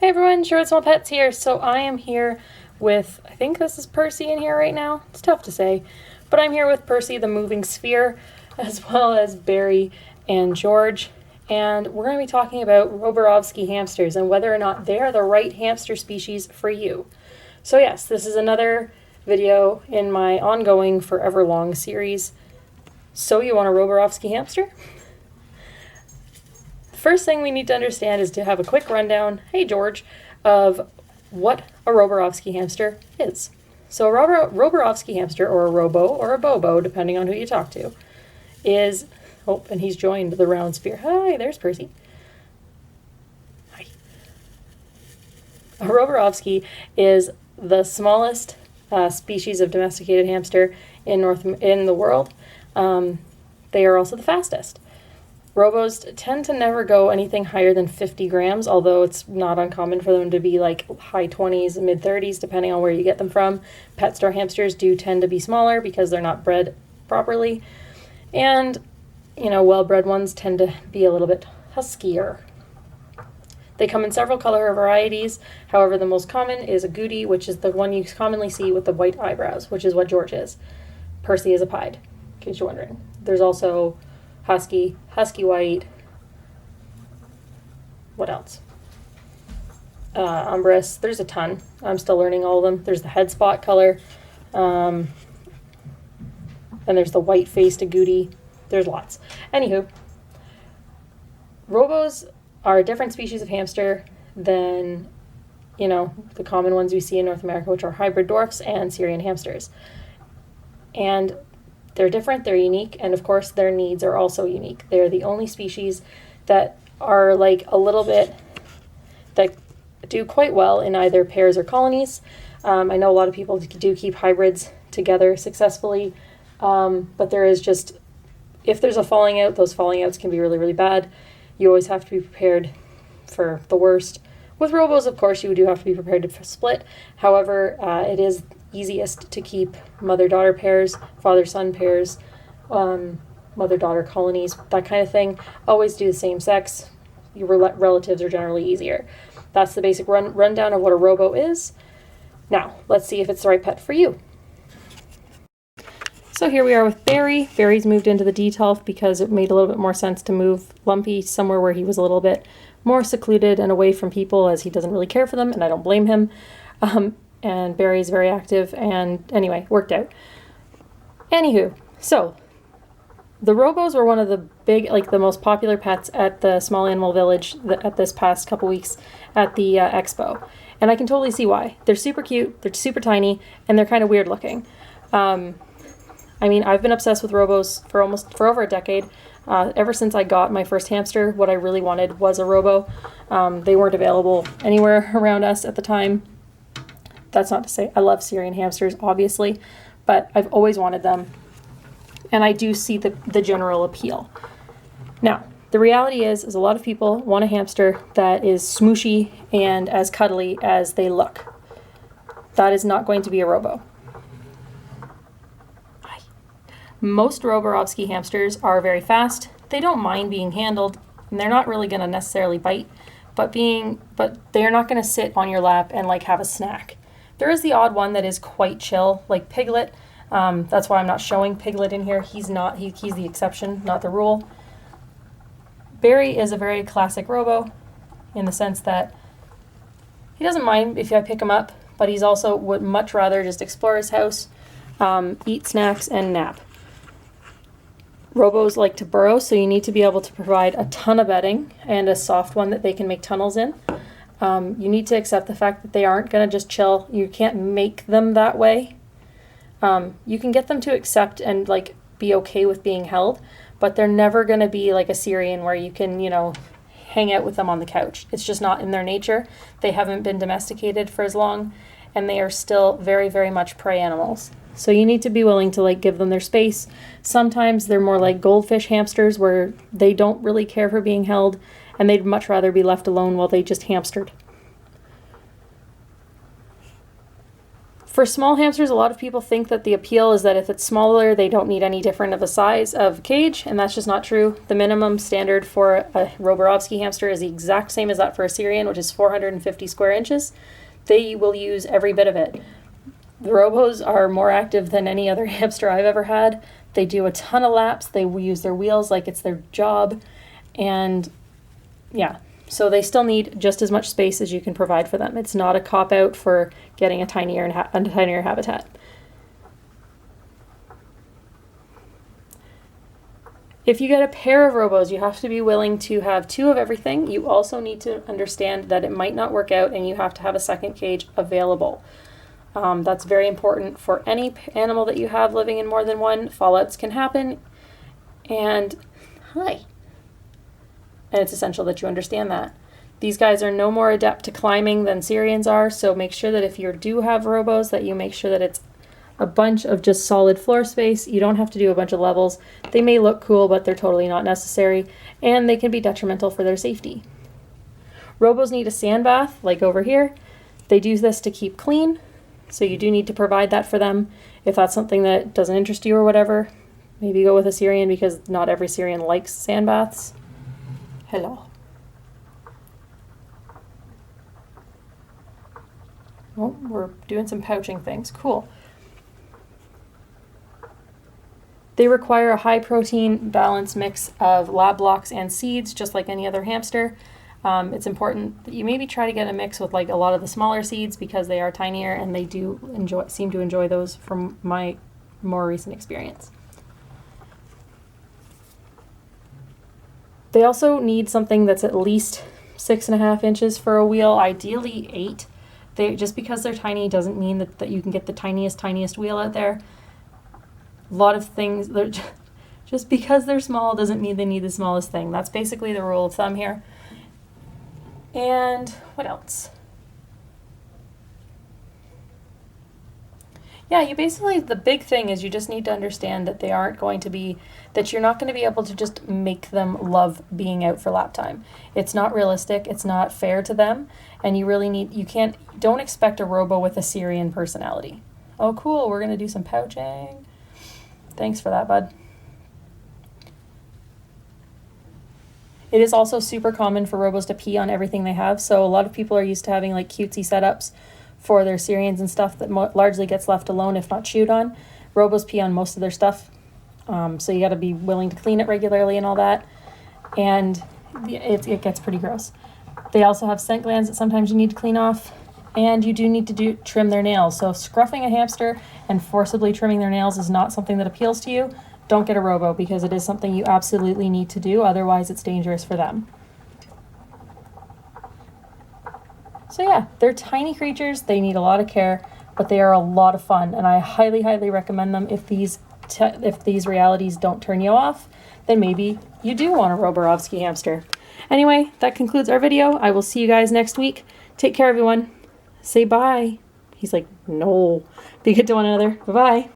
Hey everyone, Sure Small Pets here. So I am here with, I think this is Percy in here right now. It's tough to say. But I'm here with Percy the moving sphere, as well as Barry and George. And we're going to be talking about Roborovski hamsters and whether or not they are the right hamster species for you. So yes, this is another video in my ongoing forever long series. So you want a Roborovski hamster? First thing we need to understand is to have a quick rundown, hey George, of what a Roborovski hamster is. So a Roborovski hamster, or a Robo, or a Bobo, depending on who you talk to, is, oh, and he's joined the round sphere. Hi, there's Percy. Hi. A Roborovski is the smallest species of domesticated hamster in the world. They are also the fastest. Robos tend to never go anything higher than 50 grams, although it's not uncommon for them to be like high 20s, mid 30s, depending on where you get them from. Pet store hamsters do tend to be smaller because they're not bred properly. And, you know, well-bred ones tend to be a little bit huskier. They come in several color varieties. However, the most common is a Goody, which is the one you commonly see with the white eyebrows, which is what George is. Percy is a pied, in case you're wondering. There's also Husky, Husky White, what else? Umbrus, there's a ton. I'm still learning all of them. There's the head spot color, and there's the white-faced agouti. There's lots. Anywho, Robos are a different species of hamster than, you know, the common ones we see in North America, which are hybrid dwarfs and Syrian hamsters. And they're different, they're unique, and of course their needs are also unique. They're the only species that are like a little bit, that do quite well in either pairs or colonies. I know a lot of people do keep hybrids together successfully, but there is just, if there's a falling out, those falling outs can be really, really bad. You always have to be prepared for the worst. With Robos, of course, you do have to be prepared to split. However, it is easiest to keep mother-daughter pairs, father-son pairs, mother-daughter colonies, that kind of thing. Always do the same sex. Your relatives are generally easier. That's the basic rundown of what a Robo is. Now, let's see if it's the right pet for you. So here we are with Barry. Barry's moved into the detolf because it made a little bit more sense to move Lumpy somewhere where he was a little bit more secluded and away from people, as he doesn't really care for them, and I don't blame him. And Barry's very active, and anyway, worked out. Anywho, so the Robos were one of the big, like the most popular pets at the Small Animal Village at this past couple weeks at the expo. And I can totally see why. They're super cute, they're super tiny, and they're kind of weird looking. I mean, I've been obsessed with Robos for over a decade. Ever since I got my first hamster, what I really wanted was a Robo. They weren't available anywhere around us at the time. That's not to say I love Syrian hamsters, obviously, but I've always wanted them, and I do see the general appeal. Now, the reality is a lot of people want a hamster that is smooshy and as cuddly as they look. That is not going to be a Robo. Most Roborovski hamsters are very fast. They don't mind being handled, and they're not really going to necessarily bite, but they're not going to sit on your lap and like have a snack. There is the odd one that is quite chill, like Piglet. That's why I'm not showing Piglet in here. He's the exception, not the rule. Barry is a very classic Robo in the sense that he doesn't mind if I pick him up, but he's also would much rather just explore his house, eat snacks, and nap. Robos like to burrow, so you need to be able to provide a ton of bedding and a soft one that they can make tunnels in. You need to accept the fact that they aren't going to just chill. You can't make them that way. You can get them to accept and like be okay with being held, but they're never going to be like a Syrian where you can, you know, hang out with them on the couch. It's just not in their nature. They haven't been domesticated for as long, and they are still very, very much prey animals. So you need to be willing to like give them their space. Sometimes they're more like goldfish hamsters where they don't really care for being held, and they'd much rather be left alone while they just hamstered. For small hamsters, a lot of people think that the appeal is that if it's smaller, they don't need any different of a size of cage, and that's just not true. The minimum standard for a Roborovski hamster is the exact same as that for a Syrian, which is 450 square inches. They will use every bit of it. The Robos are more active than any other hamster I've ever had. They do a ton of laps. They use their wheels like it's their job, and yeah. So they still need just as much space as you can provide for them. It's not a cop-out for getting a tinier habitat. If you get a pair of Robos, you have to be willing to have 2 of everything. You also need to understand that it might not work out and you have to have a second cage available. That's very important for any animal that you have living in more than one. Fallouts can happen, and it's essential that you understand that. These guys are no more adept to climbing than Syrians are, so make sure that if you do have Robos, that you make sure that it's a bunch of just solid floor space. You don't have to do a bunch of levels. They may look cool, but they're totally not necessary, and they can be detrimental for their safety. Robos need a sand bath, like over here. They do this to keep clean, so you do need to provide that for them. If that's something that doesn't interest you or whatever, maybe go with a Syrian, because not every Syrian likes sand baths. Hello. Oh, we're doing some pouching things. Cool. They require a high protein balanced mix of lab blocks and seeds, just like any other hamster. It's important that you maybe try to get a mix with like a lot of the smaller seeds, because they are tinier and they do seem to enjoy those from my more recent experience. They also need something that's at least 6.5 inches for a wheel, ideally 8. Just because they're tiny doesn't mean that you can get the tiniest wheel out there. A lot of things, just because they're small doesn't mean they need the smallest thing. That's basically the rule of thumb here. And what else? Yeah, the big thing is you just need to understand that you're not going to be able to just make them love being out for lap time. It's not realistic, it's not fair to them, and don't expect a Robo with a Syrian personality. Oh cool, we're going to do some pouching. Thanks for that, bud. It is also super common for Robos to pee on everything they have, so a lot of people are used to having like cutesy setups for their Syrians and stuff that largely gets left alone if not chewed on. Robos pee on most of their stuff, so you got to be willing to clean it regularly and all that, and it gets pretty gross. They also have scent glands that sometimes you need to clean off, and you do need to trim their nails. So if scruffing a hamster and forcibly trimming their nails is not something that appeals to you, don't get a Robo, because it is something you absolutely need to do, otherwise it's dangerous for them. So yeah, they're tiny creatures, they need a lot of care, but they are a lot of fun, and I highly, highly recommend them. If these realities don't turn you off, then maybe you do want a Roborovski hamster. Anyway, that concludes our video. I will see you guys next week. Take care, everyone. Say bye. He's like, no. Be good to one another. Bye-bye.